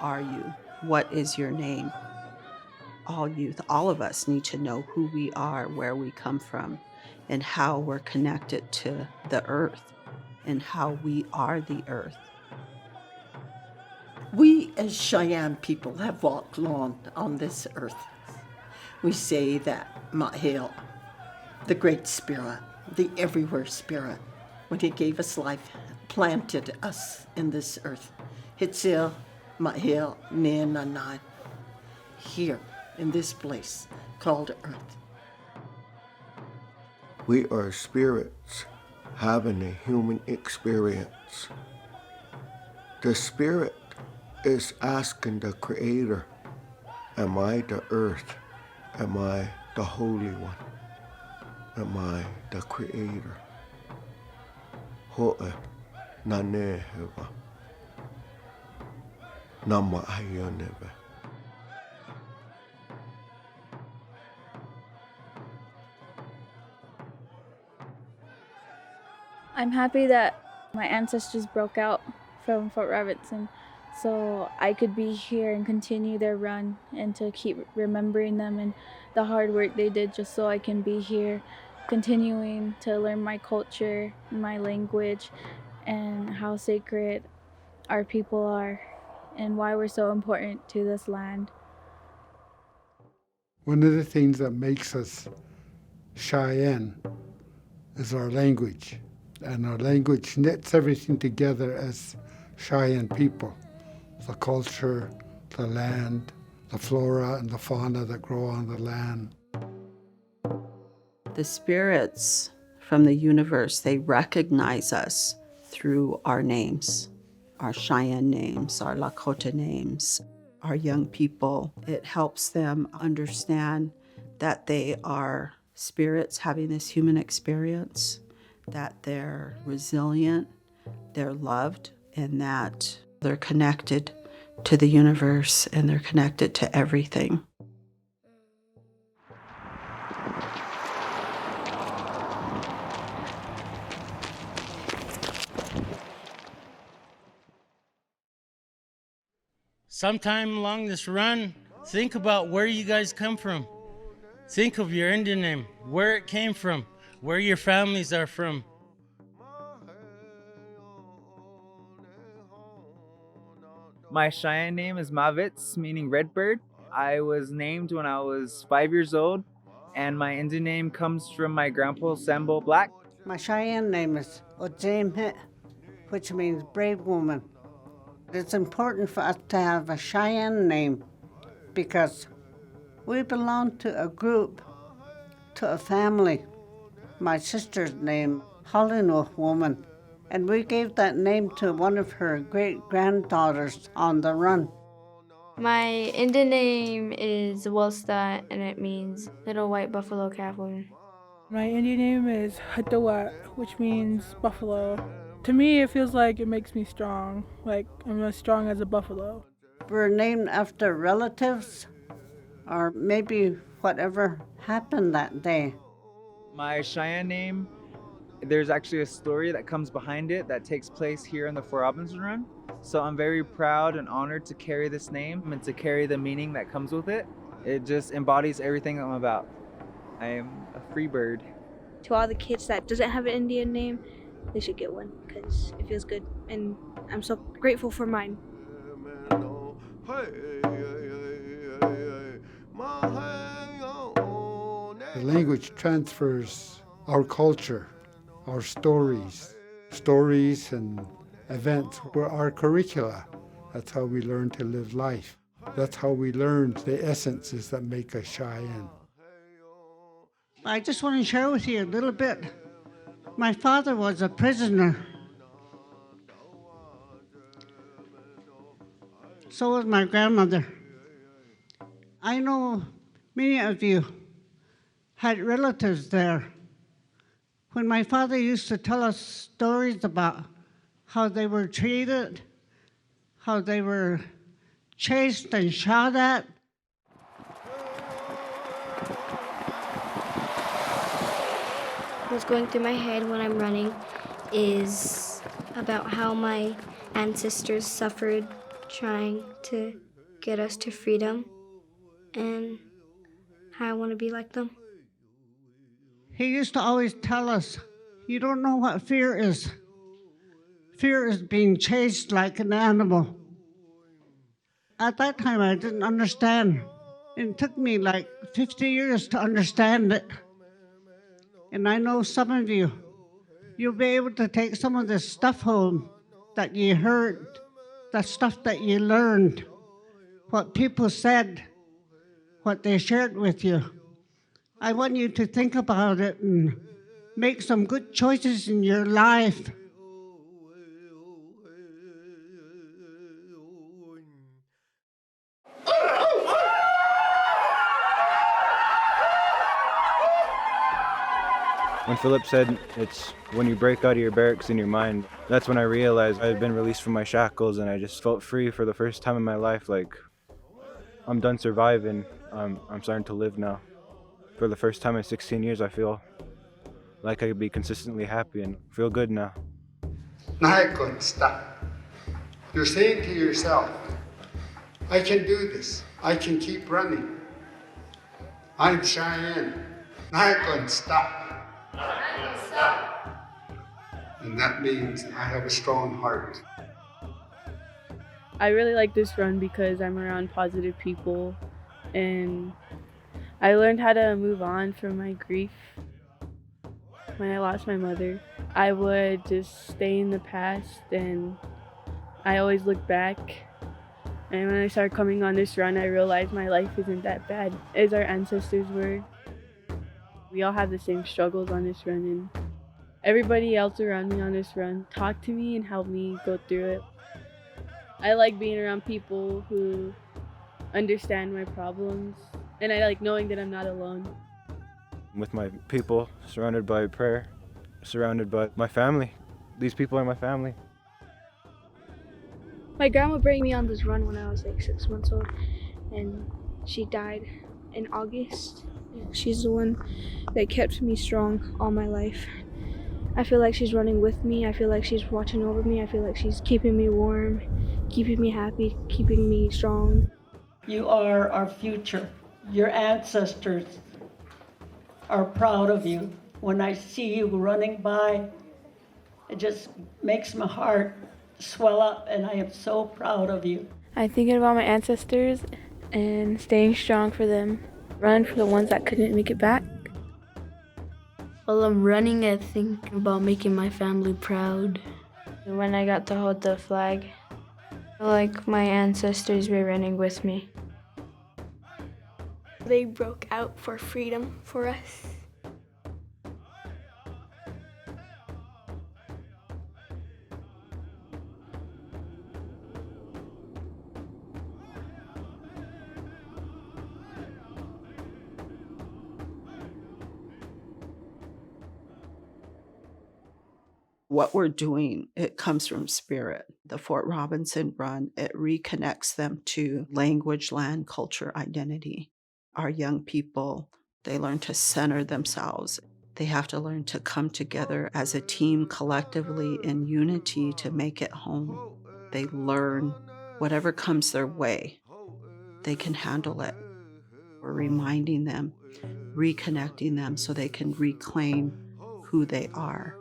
are you? What is your name? All youth, all of us need to know who we are, where we come from, and how we're connected to the earth and how we are the earth. We as Cheyenne people have walked long on this earth. We say that Mahil, the Great Spirit, the Everywhere Spirit, when He gave us life, planted us in this earth. Hitzil, Mahil, Ninanai, here in this place called Earth. We are spirits having a human experience. The spirit is asking the Creator, am I the earth? Am I the Holy One? Am I the Creator? Ho'e naneheva. Nama ayoneve. I'm happy that my ancestors broke out from Fort Robertson so I could be here and continue their run and to keep remembering them and the hard work they did just so I can be here, continuing to learn my culture, my language, and how sacred our people are and why we're so important to this land. One of the things that makes us Cheyenne is our language. And our language knits everything together as Cheyenne people. The culture, the land, the flora and the fauna that grow on the land. The spirits from the universe, they recognize us through our names, our Cheyenne names, our Lakota names, our young people. It helps them understand that they are spirits having this human experience, that they're resilient, they're loved, and that they're connected to the universe and they're connected to everything. Sometime along this run, think about where you guys come from. Think of your Indian name, where it came from, where your families are from. My Cheyenne name is Mavitz, meaning red bird. I was named when I was 5 years old, and my Indian name comes from my grandpa, Sambo Black. My Cheyenne name is Ojemhe, which means brave woman. It's important for us to have a Cheyenne name because we belong to a group, to a family. My sister's name, Hollinow woman, and we gave that name to one of her great-granddaughters on the run. My Indian name is Wolsta, and it means little white buffalo calf woman. My Indian name is Hatawat, which means buffalo. To me, it feels like it makes me strong, like I'm as strong as a buffalo. We're named after relatives, or maybe whatever happened that day. My Cheyenne name, there's actually a story that comes behind it that takes place here in the Fort Robinson Run. So I'm very proud and honored to carry this name and to carry the meaning that comes with it. It just embodies everything I'm about. I am a free bird. To all the kids that doesn't have an Indian name, they should get one because it feels good. And I'm so grateful for mine. The language transfers our culture, our stories and events were our curricula. That's how we learn to live life. That's how we learn the essences that make us Cheyenne. I just want to share with you a little bit. My father was a prisoner. So was my grandmother. I know many of you had relatives there. When my father used to tell us stories about how they were treated, how they were chased and shot at. What's going through my head when I'm running is about how my ancestors suffered trying to get us to freedom and how I want to be like them. He used to always tell us, you don't know what fear is. Fear is being chased like an animal. At that time, I didn't understand. It took me like 50 years to understand it. And I know some of you, you'll be able to take some of this stuff home that you heard, the stuff that you learned, what people said, what they shared with you. I want you to think about it and make some good choices in your life. When Philip said it's when you break out of your barracks in your mind, that's when I realized I had been released from my shackles and I just felt free for the first time in my life. Like, I'm done surviving. I'm starting to live now. For the first time in 16 years, I feel like I could be consistently happy and feel good now. Stop. You're saying to yourself, I can do this. I can keep running. I'm Cheyenne. Stop. And that means I have a strong heart. I really like this run because I'm around positive people and I learned how to move on from my grief. When I lost my mother, I would just stay in the past and I always look back. And when I started coming on this run, I realized my life isn't that bad as our ancestors were. We all have the same struggles on this run, and everybody else around me on this run talked to me and helped me go through it. I like being around people who understand my problems, and I like knowing that I'm not alone. With my people, surrounded by prayer, surrounded by my family. These people are my family. My grandma brought me on this run when I was like 6 months old, and she died in August. She's the one that kept me strong all my life. I feel like she's running with me. I feel like she's watching over me. I feel like she's keeping me warm, keeping me happy, keeping me strong. You are our future. Your ancestors are proud of you. When I see you running by, it just makes my heart swell up, and I am so proud of you. I'm thinking about my ancestors and staying strong for them. Run for the ones that couldn't make it back. While I'm running, I think about making my family proud. When I got to hold the flag, I feel like my ancestors were running with me. They broke out for freedom for us. What we're doing, it comes from spirit. The Fort Robinson Run, it reconnects them to language, land, culture, identity. Our young people, they learn to center themselves. They have to learn to come together as a team collectively in unity to make it home. They learn whatever comes their way, they can handle it. We're reminding them, reconnecting them so they can reclaim who they are.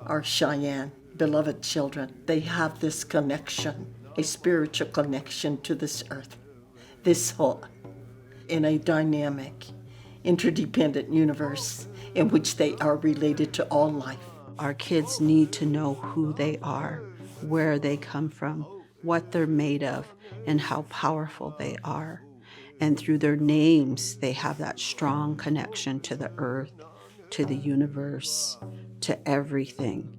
Our Cheyenne, beloved children, they have this connection, a spiritual connection to this earth, this whole, in a dynamic, interdependent universe in which they are related to all life. Our kids need to know who they are, where they come from, what they're made of, and how powerful they are. And through their names, they have that strong connection to the earth, to the universe, to everything.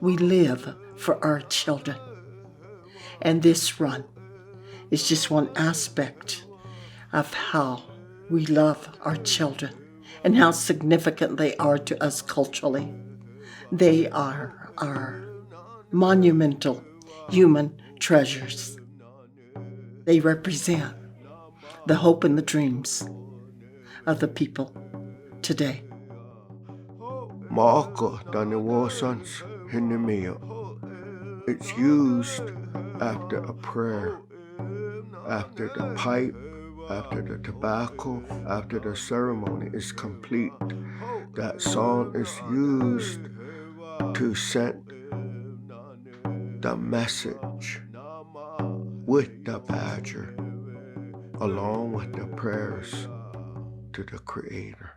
We live for our children. And this run is just one aspect of how we love our children and how significant they are to us culturally. They are our monumental human treasures. They represent the hope and the dreams of the people today. Maaka Daniwasans Hinemia. It's used after a prayer, after the pipe, after the tobacco, after the ceremony is complete. That song is used to send the message with the badger, along with the prayers to the Creator.